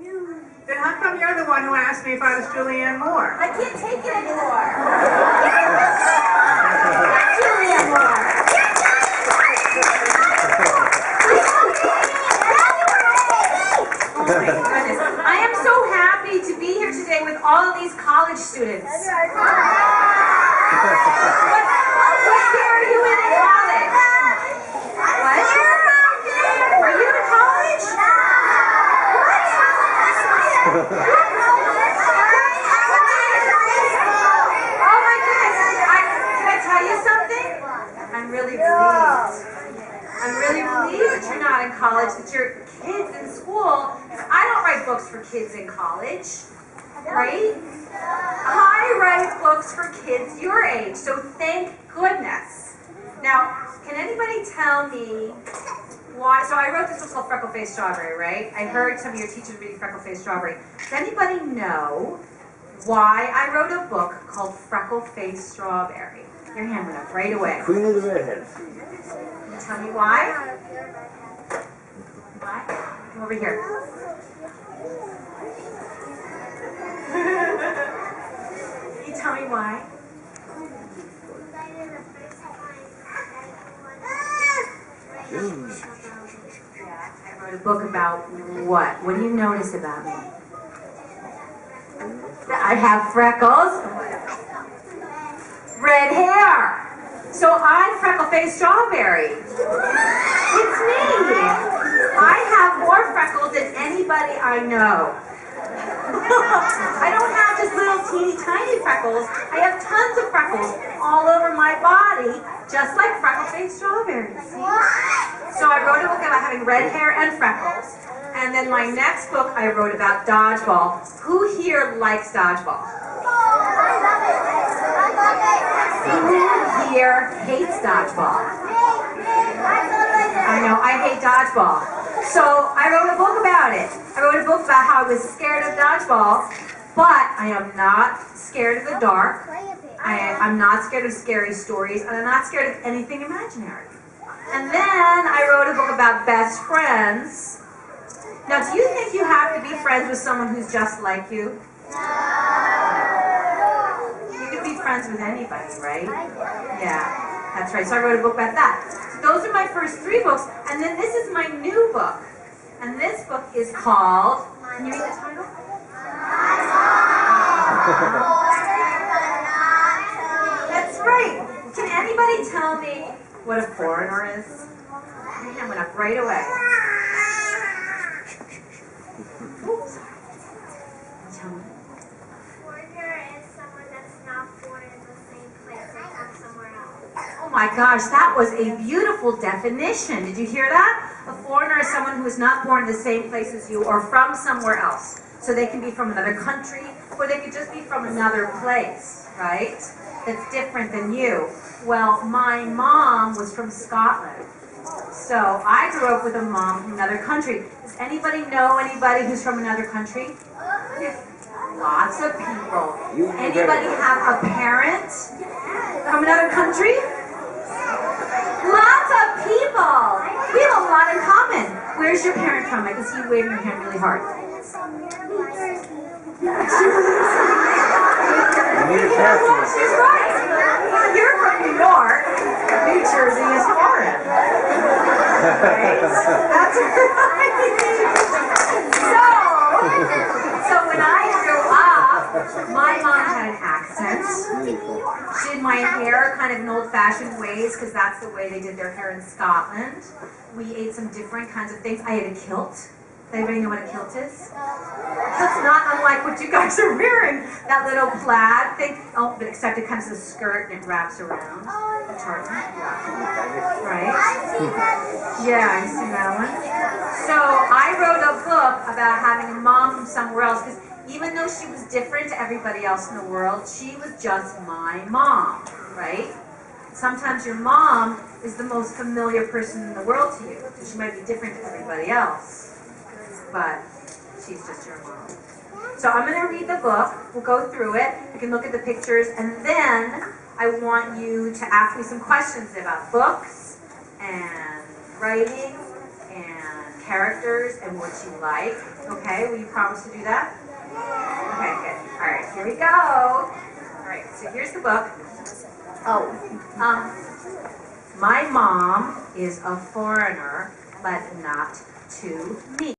Then how come you're the one who asked me if I was Julianne Moore? I can't take it anymore. Julianne Moore. Oh my goodness. I am so happy to be here today with all of these college students. What year are you in college? What? Are you in college? What? Oh my goodness. Can I tell you something? I'm really relieved. I'm really relieved that you're not in college, that you're kids in school. I don't write books for kids in college, right? I write books for kids your age, so thank goodness. Now, can anybody tell me why? So I wrote this book called Freckle-Faced Strawberry, right? I heard some of your teachers reading Freckle-Faced Strawberry. Does anybody know why I wrote a book called Freckle-Faced Strawberry? Your hand went up right away. Queen of the Redheads. Can you tell me why? Why? Come over here. Can you tell me why? I wrote a book about what? What do you notice about me? I have freckles. Red hair. So I'm Freckle-Faced Strawberry. It's me. I have more freckles than anybody I know. I don't have just little teeny tiny freckles. I have tons of freckles all over my body, just like Freckle-Faced Strawberry. See? So I wrote a book about having red hair and freckles. And then my next book I wrote about dodgeball. Who here likes dodgeball? Who here hates dodgeball? I know, I hate dodgeball. So I wrote a book about it. I wrote a book about how I was scared of dodgeball, but I am not scared of the dark. I'm not scared of scary stories, and I'm not scared of anything imaginary. And then I wrote a book about best friends. Now, do you think you have to be friends with someone who's just like you? You can be friends with anybody, right? Yeah, that's right. So I wrote a book about that. So those are my first 3 books, and then this is my new book. And this book is called, can you read the title? That's right. Can anybody tell me what a foreigner is? Your hand went up right away. Oops. Tell me. Foreigner is someone that's not born in the same place, they come somewhere else. Oh my gosh, that was a beautiful definition. Did you hear that? A foreigner is someone who is not born in the same place as you or from somewhere else. So they can be from another country, or they could just be from another place, right? That's different than you. Well, my mom was from Scotland. So I grew up with a mom from another country. Does anybody know anybody who's from another country? Lots of people. Anybody have a parent from another country? Lots of people. We have a lot in common. Where's your parent from? I can see you waving your hand really hard. She's right. You're from New York. New Jersey is foreign. Right? That's right. So when I grew up, my mom had an accent. She did my hair kind of in old-fashioned ways because that's the way they did their hair in Scotland. We ate some different kinds of things. I had a kilt. Does anybody know what a kilt is? That's not unlike what you guys are wearing. That little plaid thing. Oh, but except it comes as a skirt and it wraps around the tartan. Right? Yeah, I see that one. So I wrote a book about having a mom from somewhere else because even though she was different to everybody else in the world, she was just my mom, right? Sometimes your mom is the most familiar person in the world to you because she might be different to everybody else. But she's just your mom. So I'm going to read the book. We'll go through it. You can look at the pictures. And then I want you to ask me some questions about books and writing and characters and what you like. Okay, will you promise to do that? Okay, good. All right, here we go. All right, so here's the book. Oh, my mom is a foreigner, but not to me.